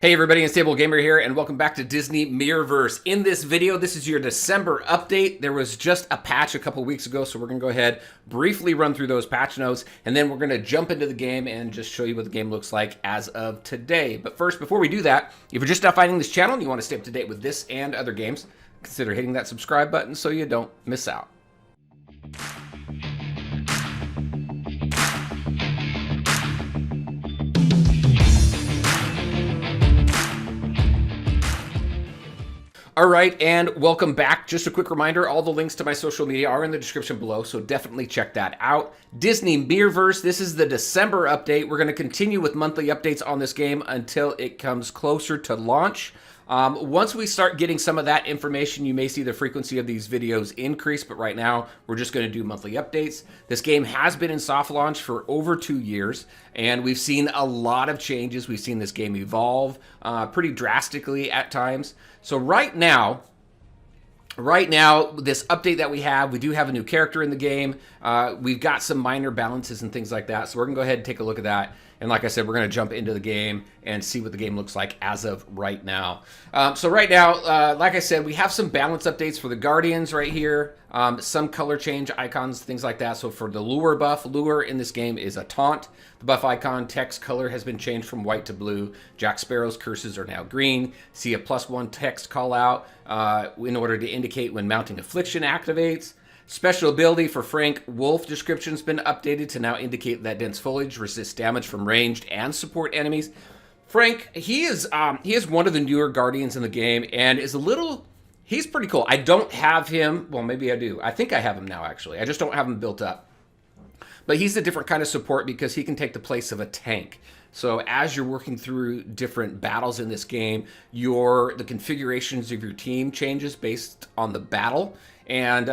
Hey everybody, Unstable Gamer here, and welcome back to Disney Mirrorverse. In this video, this is your December update. There was just a patch a couple weeks ago, so we're going to go ahead, briefly run through those patch notes, and then we're going to jump into the game and just show you what the game looks like as of today. But first, before we do that, if you're just now finding this channel and you want to stay up to date with this and other games, consider hitting that subscribe button so you don't miss out. All right, and welcome back. Just a quick reminder, all the links to my social media are in the description below, so definitely check that out. Disney Mirrorverse, this is the December update. We're going to continue with monthly updates on this game until it comes closer to launch. Once we start getting some of that information, you may see the frequency of these videos increase, but right now we're just going to do monthly updates. This game has been in soft launch for over 2 years, and we've seen a lot of changes. We've seen this game evolve pretty drastically at times. So right now, this update that we do have a new character in the game. We've got some minor balances and things like that. So we're going to go ahead and take a look at that. And like I said, we're going to jump into the game and see what the game looks like as of right now. So right now, like I said, we have some balance updates for the Guardians right here. Some color change icons, things like that. So for the lure buff, lure in this game is a taunt. The buff icon text color has been changed from white to blue. Jack Sparrow's curses are now green. See a +1 text call out in order to indicate when mounting affliction activates. Special ability for Frank Wolf description has been updated to now indicate that dense foliage resists damage from ranged and support enemies. Frank, he is one of the newer Guardians in the game and he's pretty cool. I don't have him, well maybe I do. I think I have him now actually. I just don't have him built up. But he's a different kind of support because he can take the place of a tank. So as you're working through different battles in this game, the configurations of your team changes based on the battle. And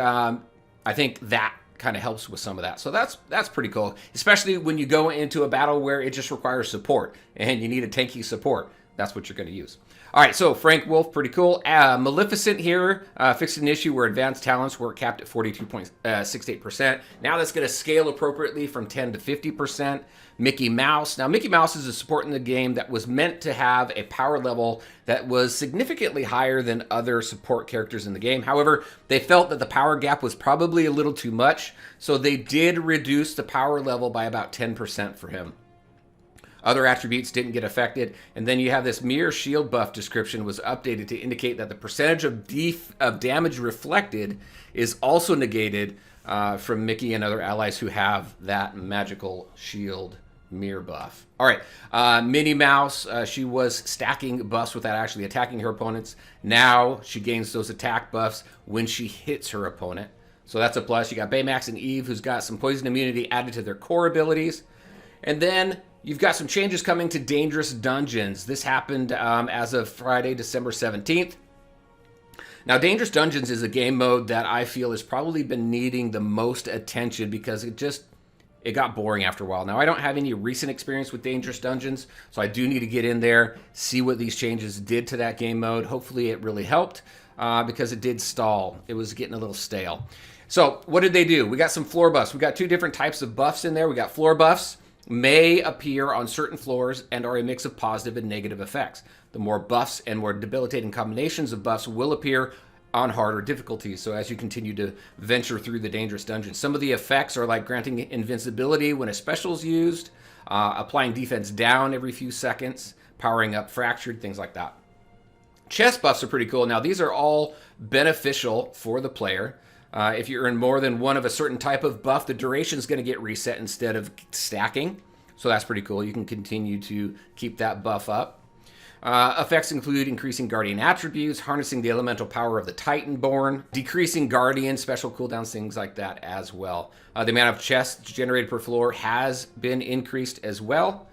I think that kind of helps with some of that. So that's pretty cool, especially when you go into a battle where it just requires support and you need a tanky support. That's what you're going to use. All right, so Frank Wolf, pretty cool. Maleficent here, fixed an issue where advanced talents were capped at 42.68%. Now that's going to scale appropriately from 10 to 50%. Mickey Mouse. Now, Mickey Mouse is a support in the game that was meant to have a power level that was significantly higher than other support characters in the game. However, they felt that the power gap was probably a little too much, so they did reduce the power level by about 10% for him. Other attributes didn't get affected. And then you have this mirror shield buff description was updated to indicate that the percentage of damage reflected is also negated from Mickey and other allies who have that magical shield mirror buff. All right, Minnie Mouse, she was stacking buffs without actually attacking her opponents. Now she gains those attack buffs when she hits her opponent. So that's a plus. You got Baymax and Eve, who's got some poison immunity added to their core abilities. And then you've got some changes coming to Dangerous Dungeons. This happened as of Friday, December 17th. Now, Dangerous Dungeons is a game mode that I feel has probably been needing the most attention because it got boring after a while. Now, I don't have any recent experience with Dangerous Dungeons, so I do need to get in there, see what these changes did to that game mode. Hopefully, it really helped because it did stall. It was getting a little stale. So, what did they do? We got some floor buffs. We got two different types of buffs in there. We got floor buffs. May appear on certain floors and are a mix of positive and negative effects. The more buffs and more debilitating combinations of buffs will appear on harder difficulties. So as you continue to venture through the Dangerous Dungeon, some of the effects are like granting invincibility when a special is used, applying defense down every few seconds, powering up fractured, things like that. Chest buffs are pretty cool. Now these are all beneficial for the player. If you earn more than one of a certain type of buff, the duration is going to get reset instead of stacking. So that's pretty cool. You can continue to keep that buff up. Effects include increasing Guardian attributes, harnessing the elemental power of the Titanborn, decreasing Guardian, special cooldowns, things like that as well. The amount of chests generated per floor has been increased as well.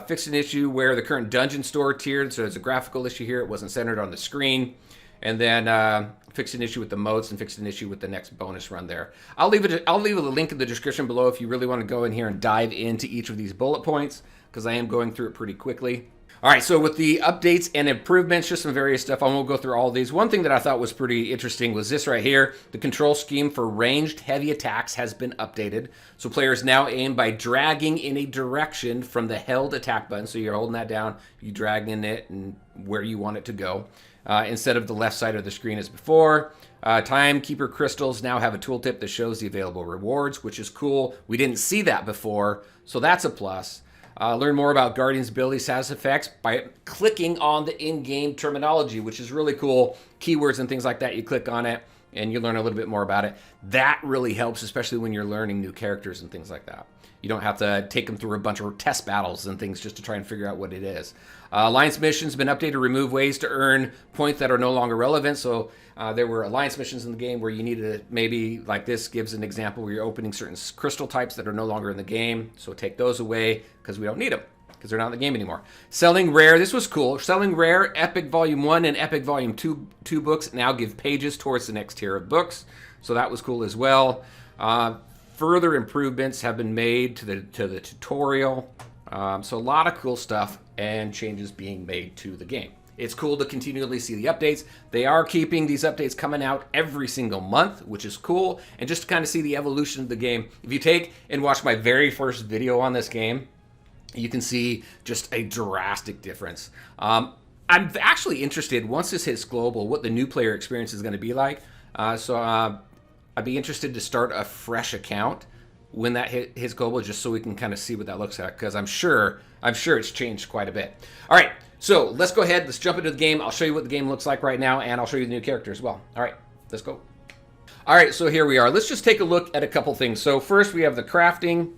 Fixed an issue where the current dungeon store tiered, so there's a graphical issue here. It wasn't centered on the screen. And then fixed an issue with the modes and fixed an issue with the next bonus run there. I'll leave a link in the description below if you really want to go in here and dive into each of these bullet points, because I am going through it pretty quickly. All right, so with the updates and improvements, just some various stuff, I won't go through all of these. One thing that I thought was pretty interesting was this right here. The control scheme for ranged heavy attacks has been updated. So players now aim by dragging in a direction from the held attack button. So you're holding that down, you drag in it and where you want it to go, instead of the left side of the screen as before. Timekeeper crystals now have a tooltip that shows the available rewards, which is cool. We didn't see that before, so that's a plus. Learn more about Guardian's ability status effects by clicking on the in-game terminology, which is really cool. Keywords and things like that, you click on it and you learn a little bit more about it. That really helps, especially when you're learning new characters and things like that. You don't have to take them through a bunch of test battles and things just to try and figure out what it is. Alliance missions have been updated to remove ways to earn points that are no longer relevant. So there were alliance missions in the game where you needed to, maybe like this gives an example where you're opening certain crystal types that are no longer in the game. So take those away because we don't need them because they're not in the game anymore. Selling rare, this was cool. Selling rare Epic Volume 1 and Epic Volume 2 books now give pages towards the next tier of books. So that was cool as well. Further improvements have been made to the tutorial. So a lot of cool stuff and changes being made to the game. It's cool to continually see the updates. They are keeping these updates coming out every single month, which is cool. And just to kind of see the evolution of the game. If you take and watch my very first video on this game, you can see just a drastic difference. I'm actually interested, once this hits global, what the new player experience is going to be like. I'd be interested to start a fresh account when that hits global, just so we can kind of see what that looks like, because I'm sure it's changed quite a bit. All right, so let's go ahead. Let's jump into the game. I'll show you what the game looks like right now, and I'll show you the new character as well. All right, let's go. All right, so here we are. Let's just take a look at a couple things. So first, we have the crafting.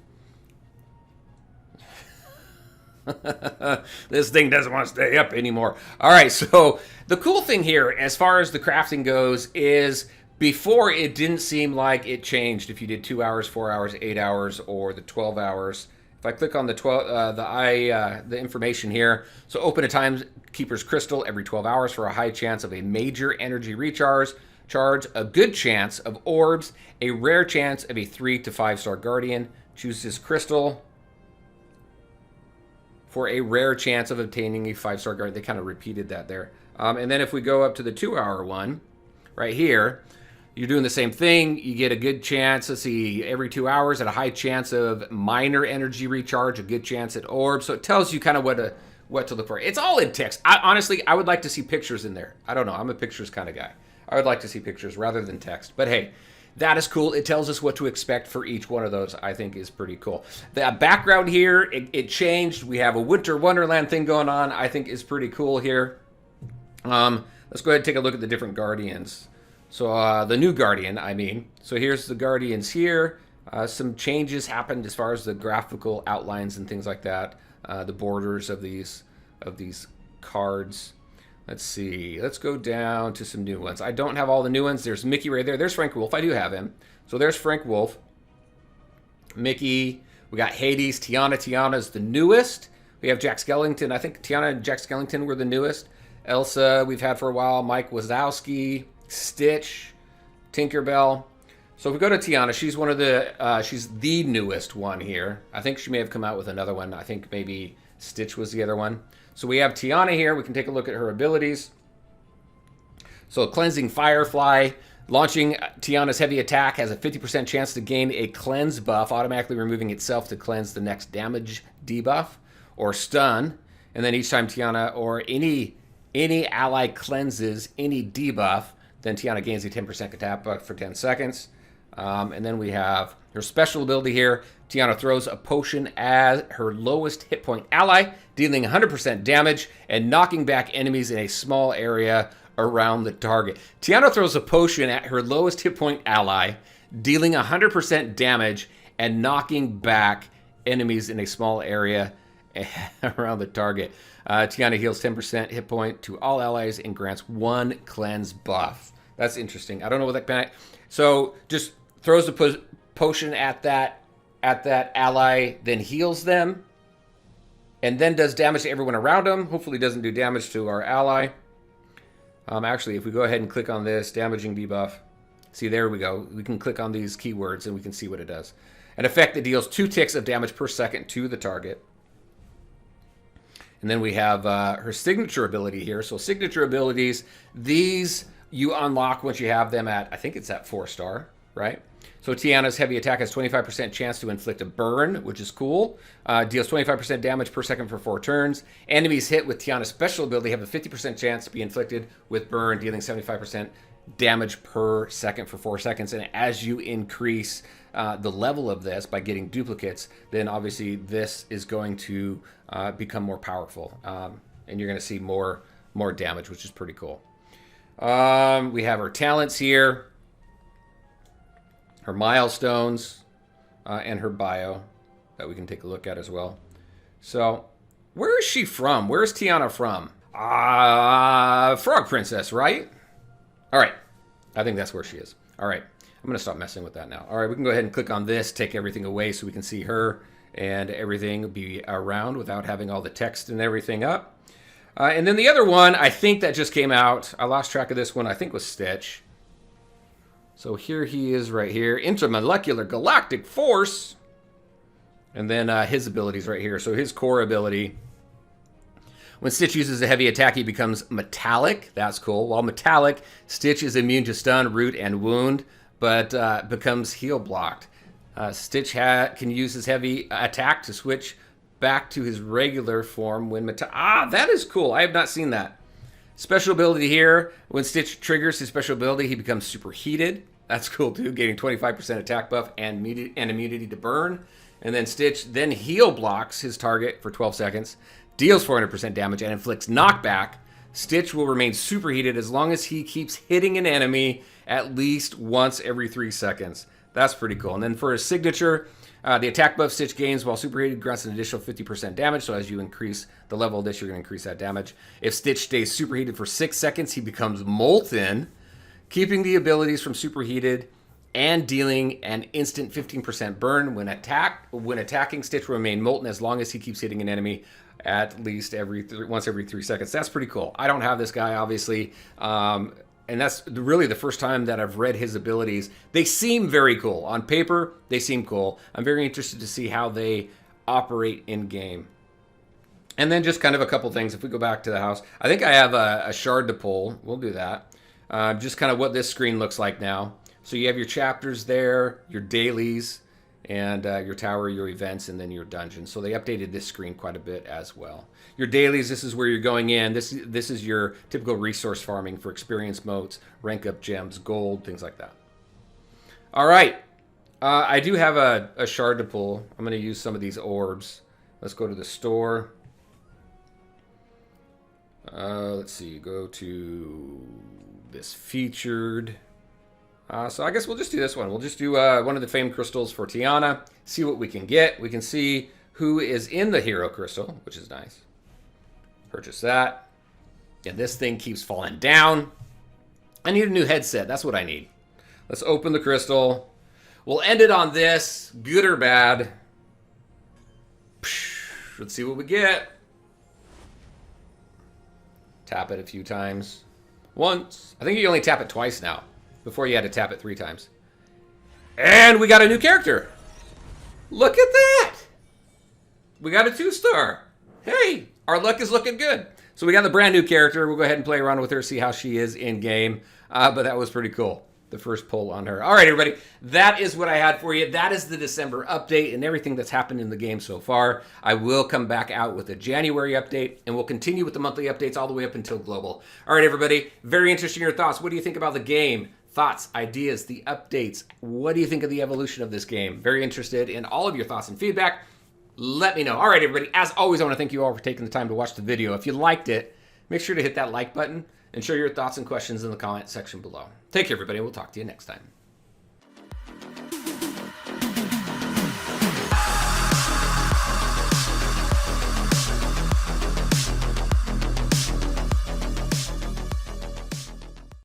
This thing doesn't want to stay up anymore. All right, so the cool thing here, as far as the crafting goes, is before it didn't seem like it changed if you did 2 hours, 4 hours, 8 hours, or the 12 hours. If I click on the information here, so open a Timekeeper's Crystal every 12 hours for a high chance of a major energy recharge, a good chance of orbs, a rare chance of a 3 to 5 star Guardian. Choose this crystal for a rare chance of obtaining a 5-star Guardian. They kind of repeated that there. And then if we go up to the 2 hour one, right here, you're doing the same thing. You get a good chance, let's see, every 2 hours at a high chance of minor energy recharge, a good chance at orb. So it tells you kind of what to look for. It's all in text. Honestly, I would like to see pictures in there. I don't know. I'm a pictures kind of guy. I would like to see pictures rather than text. But hey, that is cool. It tells us what to expect for each one of those. I think is pretty cool. The background here, it changed. We have a Winter Wonderland thing going on. I think is pretty cool here. Let's go ahead and take a look at the different Guardians. So the new Guardian, I mean. So here's the Guardians here. Some changes happened as far as the graphical outlines and things like that. The borders of these cards. Let's see. Let's go down to some new ones. I don't have all the new ones. There's Mickey right there. There's Frank Wolf. I do have him. So there's Frank Wolf. Mickey. We got Hades. Tiana. Tiana's the newest. We have Jack Skellington. I think Tiana and Jack Skellington were the newest. Elsa we've had for a while. Mike Wazowski. Stitch. Tinkerbell. So if we go to Tiana, she's one of the, she's the newest one here. I think she may have come out with another one. I think maybe Stitch was the other one. So we have Tiana here. We can take a look at her abilities. So Cleansing Firefly. Launching Tiana's heavy attack has a 50% chance to gain a cleanse buff, automatically removing itself to cleanse the next damage debuff or stun. And then each time Tiana or any ally cleanses any debuff, then Tiana gains a 10% attack buff for 10 seconds. And then we have her special ability here. Tiana throws a potion at her lowest hit point ally, dealing 100% damage and knocking back enemies in a small area around the target. Tiana throws a potion at her lowest hit point ally, dealing 100% damage and knocking back enemies in a small area around the target. Tiana heals 10% hit point to all allies and grants 1 cleanse buff. That's interesting. I don't know what that meant. So just throws the potion at that ally, then heals them, and then does damage to everyone around them. Hopefully doesn't do damage to our ally. Actually, if we go ahead and click on this, damaging debuff. See, there we go. We can click on these keywords and we can see what it does. An effect that deals 2 ticks of damage per second to the target. And then we have her signature ability here. So signature abilities, these you unlock once you have them at, I think it's at 4-star, right? So Tiana's heavy attack has 25% chance to inflict a burn, which is cool. Deals 25% damage per second for 4 turns. Enemies hit with Tiana's special ability have a 50% chance to be inflicted with burn, dealing 75% damage per second for 4 seconds. And as you increase the level of this by getting duplicates, then obviously this is going to become more powerful. And you're going to see more damage, which is pretty cool. We have her talents here, her milestones, and her bio that we can take a look at as well. So where is she from? Where is Tiana from? Frog Princess, right? All right. I think that's where she is. All right. I'm going to stop messing with that now. All right. We can go ahead and click on this, take everything away so we can see her and everything be around without having all the text and everything up. And then the other one, I think that just came out. I lost track of this one. I think was Stitch. So here he is right here. Intermolecular Galactic Force. And then his abilities right here. So his core ability. When Stitch uses a heavy attack, he becomes metallic. That's cool. While metallic, Stitch is immune to stun, root, and wound, but becomes heal blocked. Stitch can use his heavy attack to switch back to his regular form when metallic. That is cool. I have not seen that. Special ability here. When Stitch triggers his special ability, he becomes superheated. That's cool too, getting 25% attack buff and immunity to burn. And then Stitch then heal blocks his target for 12 seconds. Deals 400% damage and inflicts knockback. Stitch will remain superheated as long as he keeps hitting an enemy at least once every 3 seconds. That's pretty cool. And then for his signature, the attack buff Stitch gains while superheated grants an additional 50% damage. So as you increase the level of this, you're going to increase that damage. If Stitch stays superheated for 6 seconds, he becomes molten, keeping the abilities from superheated and dealing an instant 15% burn when attacking. Stitch will remain molten as long as he keeps hitting an enemy at least once every 3 seconds. That's pretty cool. I don't have this guy, obviously, and that's really the first time that I've read his abilities. They seem very cool. On paper, they seem cool. I'm very interested to see how they operate in-game. And then just kind of a couple things. If we go back to the house, I think I have a shard to pull. We'll do that. Just kind of what this screen looks like now. So you have your chapters there, your dailies, and your tower, your events, and then your dungeons. So they updated this screen quite a bit as well. Your dailies, this is where you're going in. This is your typical resource farming for experience motes, rank up gems, gold, things like that. All right. I do have a shard to pull. I'm going to use some of these orbs. Let's go to the store. Let's see. Go to this featured. So I guess we'll just do this one. We'll just do one of the famed crystals for Tiana. See what we can get. We can see who is in the hero crystal, which is nice. Purchase that. And this thing keeps falling down. I need a new headset. That's what I need. Let's open the crystal. We'll end it on this. Good or bad. Let's see what we get. Tap it a few times. Once. I think you only tap it twice now. Before you had to tap it 3 times. And we got a new character. Look at that. We got a 2-star. Hey, our luck is looking good. So we got the brand new character. We'll go ahead and play around with her, see how she is in game. But that was pretty cool. The first poll on her. All right, everybody. That is what I had for you. That is the December update and everything that's happened in the game so far. I will come back out with a January update, and we'll continue with the monthly updates all the way up until global. All right, everybody. Very interesting your thoughts. What do you think about the game? Thoughts, ideas, the updates. What do you think of the evolution of this game? Very interested in all of your thoughts and feedback. Let me know. All right, everybody. As always, I want to thank you all for taking the time to watch the video. If you liked it, make sure to hit that like button and share your thoughts and questions in the comment section below. Take care, everybody. We'll talk to you next time.